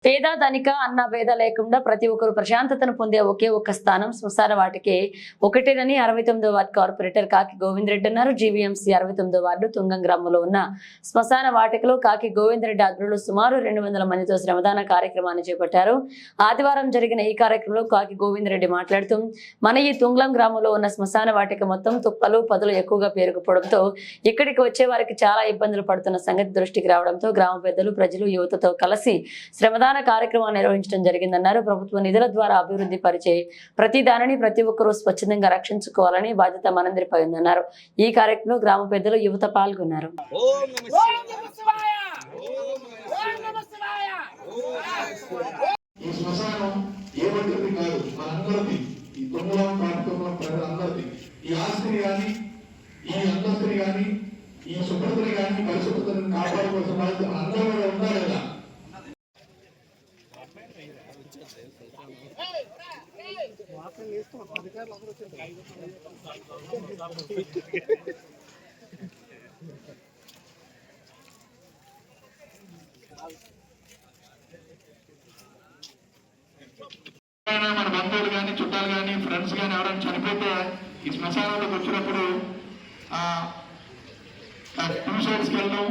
పేద ధనిక అన్న భేద లేకుండా ప్రతి ఒక్కరు ప్రశాంతతను పొందే ఒకే ఒక్క స్థానం శ్మశాన వాటికే ఒకటేనని 69వ వార్డు కార్పొరేటర్ కాకి గోవింద్ రెడ్డి అన్నారు. జీవీఎంసీ 69వ వార్డు తుంగం గ్రామంలో ఉన్న శ్మశాన వాటికలో కాకి గోవింద్ రెడ్డి ఆధ్వర్యంలో సుమారు 200 మందితో శ్రమదాన కార్యక్రమాన్ని చేపట్టారు. ఆదివారం జరిగిన ఈ కార్యక్రమంలో కాకి గోవింద్ రెడ్డి మాట్లాడుతూ మన ఈ తుంగం గ్రామంలో ఉన్న శ్మశాన వాటిక మొత్తం తుప్పలు పదులు ఎక్కువగా పేరుకుపోవడంతో ఇక్కడికి వచ్చే వారికి చాలా ఇబ్బందులు పడుతున్న సంగతి దృష్టికి రావడంతో గ్రామ పెద్దలు ప్రజలు యువతతో కలిసి శ్రమదాన కార్యక్రమాన్ని నిర్వహించడం జరిగిందన్నారు. ప్రభుత్వ నిధుల ద్వారా అభివృద్ధి పరిచే ప్రతి దానిని ప్రతి ఒక్కరూ స్వచ్ఛందంగా రక్షించుకోవాలని బాధ్యత మనందరిపై ఉందన్నారు. ఈ కార్యక్రమంలో గ్రామ పెద్దలు యువత పాల్గొన్నారు. ఈ శుభ్రతని కానీ పరిశుభ్రతను కాపాడుకోవాల్సిన బాధ్యత అందరూ కూడా ఉండాలి కదా. మన బంధువులు కానీ చుట్టాలు కానీ ఫ్రెండ్స్ కానీ ఎవరైనా చనిపోతే ఈ శ్మశానంలోకి వచ్చినప్పుడు టూ సైడ్స్కి వెళ్ళడం,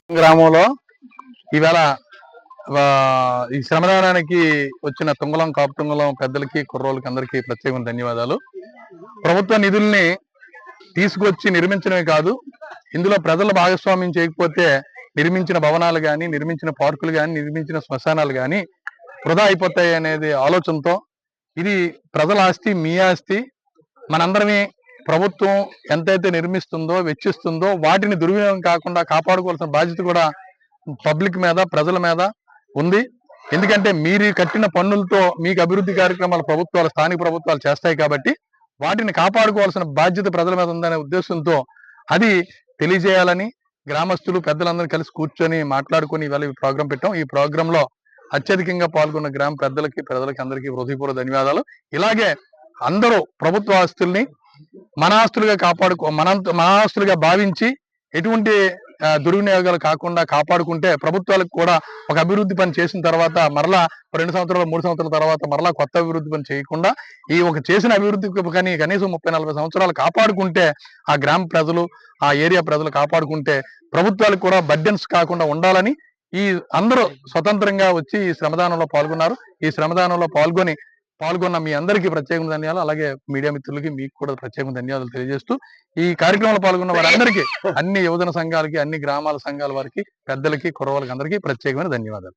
గ్రామంలో ఈవేళ ఈ శ్రమదానానికి వచ్చిన తుంగలం కాపు తుంగలం పెద్దలకి కుర్రోళ్ళకి అందరికీ ప్రత్యేకమైన ధన్యవాదాలు. ప్రభుత్వ నిధుల్ని తీసుకొచ్చి నిర్మించడమే కాదు, ఇందులో ప్రజల భాగస్వామ్యం చేయకపోతే నిర్మించిన భవనాలు కానీ, నిర్మించిన పార్కులు కానీ, నిర్మించిన శ్మశానాలు కానీ వృధా అయిపోతాయి అనేది ఆలోచనతో, ఇది ప్రజల ఆస్తి, మీ ఆస్తి, మనందరమే ప్రభుత్వం ఎంతైతే నిర్మిస్తుందో వెచ్చిస్తుందో వాటిని దుర్వినియోగం కాకుండా కాపాడుకోవాల్సిన బాధ్యత కూడా పబ్లిక్ మీద, ప్రజల మీద ఉంది. ఎందుకంటే మీరు కట్టిన పన్నులతో మీకు అభివృద్ధి కార్యక్రమాలు ప్రభుత్వాలు, స్థానిక ప్రభుత్వాలు చేస్తాయి కాబట్టి వాటిని కాపాడుకోవాల్సిన బాధ్యత ప్రజల మీద ఉందనే ఉద్దేశంతో అది తెలియజేయాలని గ్రామస్తులు పెద్దలందరూ కలిసి కూర్చొని మాట్లాడుకొని ఇవాళ ఈ ప్రోగ్రాం పెట్టాం. ఈ ప్రోగ్రామ్ లో అత్యధికంగా పాల్గొన్న గ్రామ పెద్దలకి అందరికీ హృదయపూర్వక ధన్యవాదాలు. ఇలాగే అందరూ ప్రభుత్వ ఆస్తుల్ని మన ఆస్తులుగా మన ఆస్తులుగా భావించి ఎటువంటి దుర్వినియోగాలు కాకుండా కాపాడుకుంటే ప్రభుత్వాలకు కూడా ఒక అభివృద్ధి పని చేసిన తర్వాత మరలా 2 సంవత్సరాలు 3 సంవత్సరాల తర్వాత మరలా కొత్త అభివృద్ధి పని చేయకుండా ఈ ఒక చేసిన అభివృద్ధి కానీ కనీసం 30-40 సంవత్సరాలు కాపాడుకుంటే ఆ గ్రామ ప్రజలు, ఆ ఏరియా ప్రజలు కాపాడుకుంటే ప్రభుత్వాలకు కూడా బర్డెన్స్ కాకుండా ఉండాలని ఈ అందరూ స్వతంత్రంగా వచ్చి ఈ శ్రమదానంలో పాల్గొన్నారు. ఈ శ్రమదానంలో పాల్గొన్న మీ అందరికీ ప్రత్యేకమైన ధన్యవాదాలు. అలాగే మీడియా మిత్రులకి మీకు కూడా ప్రత్యేకమైన ధన్యవాదాలు తెలియజేస్తూ ఈ కార్యక్రమంలో పాల్గొన్న వారందరికీ, అన్ని యువజన సంఘాలకి, అన్ని గ్రామాల సంఘాల వారికి, పెద్దలకి, కుర్రవాళ్ళకి అందరికీ ప్రత్యేకమైన ధన్యవాదాలు.